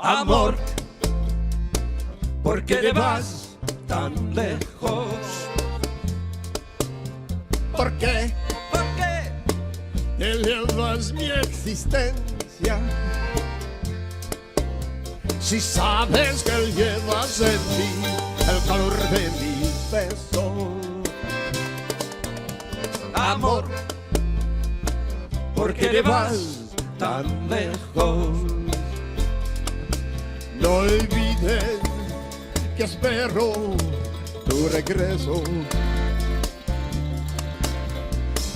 Amor, ¿por qué te vas tan lejos? ¿Por qué ¿Por qué? te llevas mi existencia? Si sabes que llevas en mí el calor de mis besos. Amor, ¿por qué te vas tan lejos? No olvides que espero tu regreso.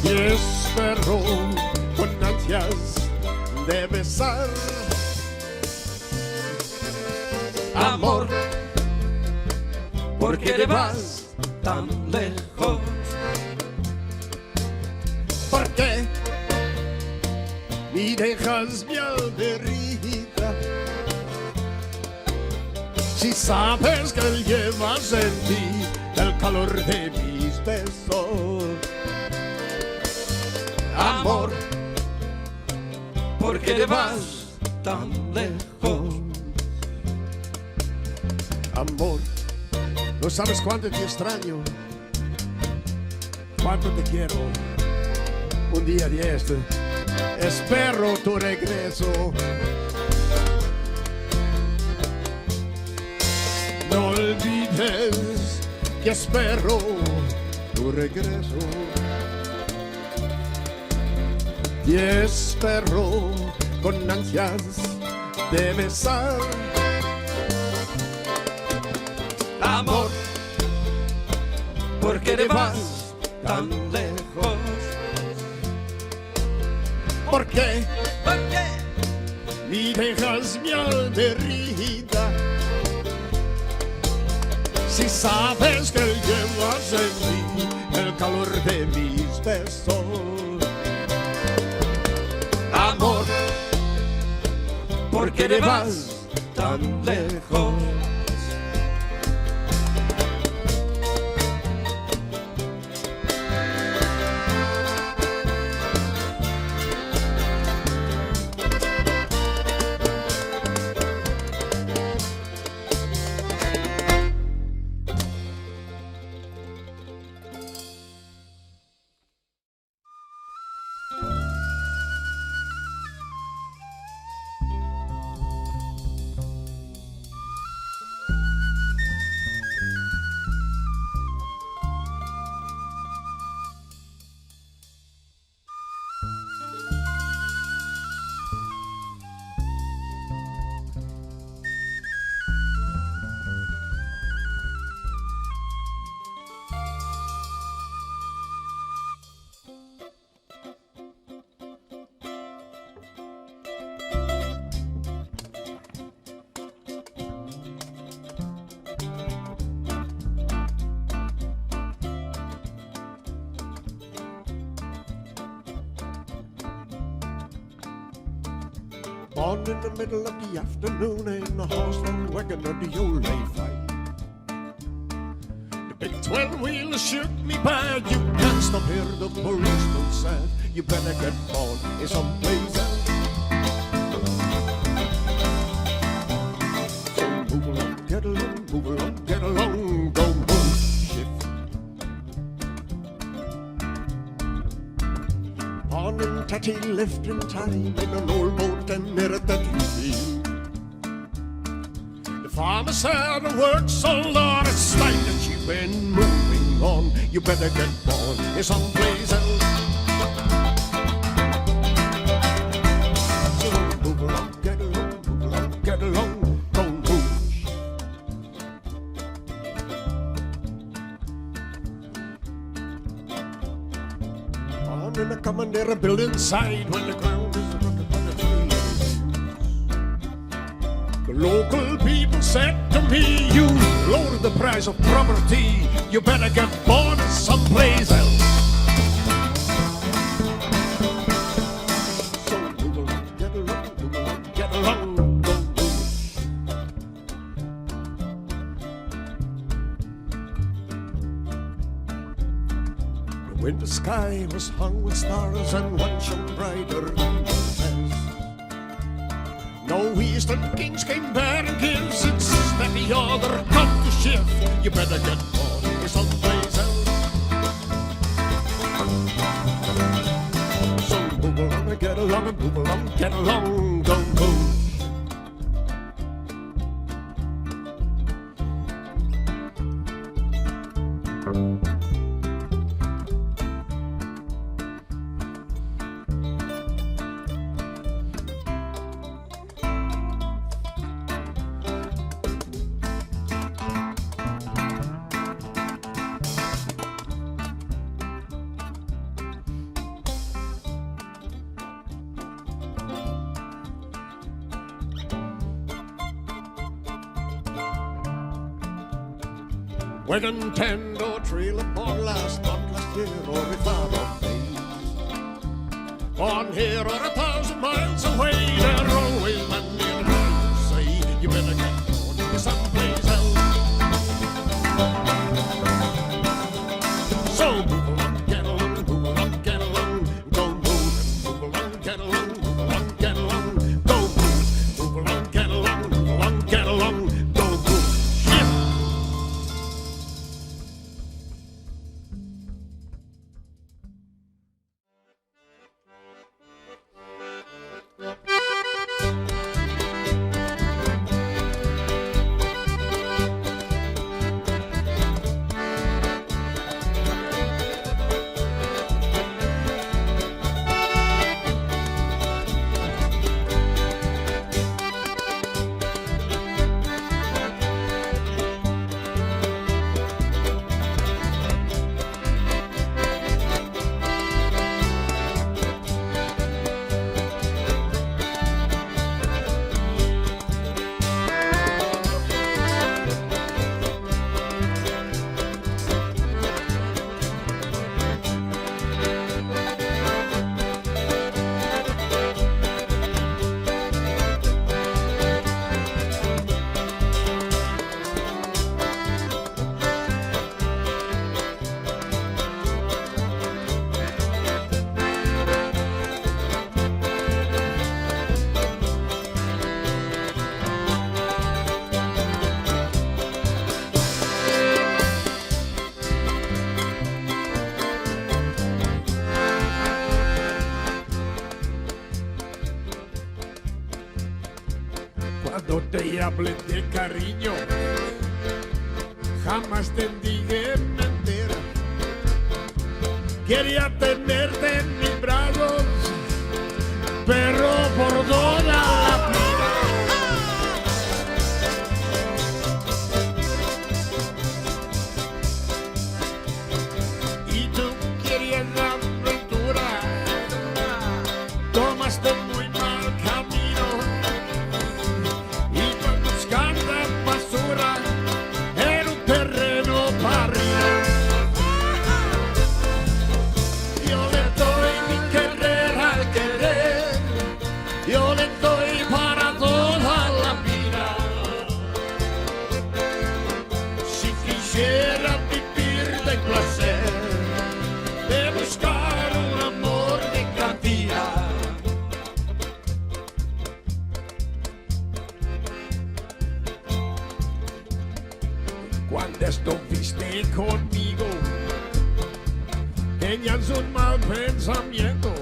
Y espero con ansias de besar. Amor, ¿por qué te vas tan lejos? ¿Por qué me dejas mi alberita? Si sabes que llevas en ti el calor de mis besos. Amor, ¿por qué te vas tan lejos? Amor, no sabes cuánto te extraño, cuánto te quiero. Un día de este, espero tu regreso. No olvides que espero tu regreso. Y espero con ansias de besar. Amor, ¿por qué te vas tan lejos? ¿Por qué ¿Por qué? me dejas mi alberita? Si sabes que llevas en mí el calor de mis besos. Amor, ¿por qué te vas tan lejos? On in the middle of the afternoon in the horse-drawn wagon of the old fight. The big 12-wheeler shook me by. You can't stop here, the policeman said. You better get on in someplace else. So move along, get along, move along, get along, go move, shift. On in tatty left in time in an old boat and near at that field. The farmer said the work's so Lord, it's time that she went moving on. You better get born in someplace else. So move along, get along, move along, get along, go move. On in a common near a building side when the ground is rotten on the trees. The local people said to me, you lowered the price of property. You better get born someplace else. So move along, get along, move along, get along, go move. The winter sky was hung with stars and one shone brighter than the rest. No, we Eastern kings came bearing gifts. It's that the other come to shift. You better get on someplace else. So move along and get along and move along, get along, go move. Wagon, tent, or trailer park, last not last year or without a face. On here or 1,000 miles away, there are always men in who say you better get on to someplace else. So move along, get along, move along, get along, go move. Move along, get along, move along, get along, go move. Move along, get along, move along, get along, go move. Cuando te hablé de cariño, jamás te dije mentira. Quería tenerte en mis brazos, pero por toda la vida. Y tú querías la aventura, tomaste muy mal camino. Basura en un terreno para arriba. Yo le doy mi querer al querer, yo le doy para toda la vida. Si quisiera vivir de placer, de buscar un amor de cantidad. Cuando estuviste conmigo, tenías un mal pensamiento.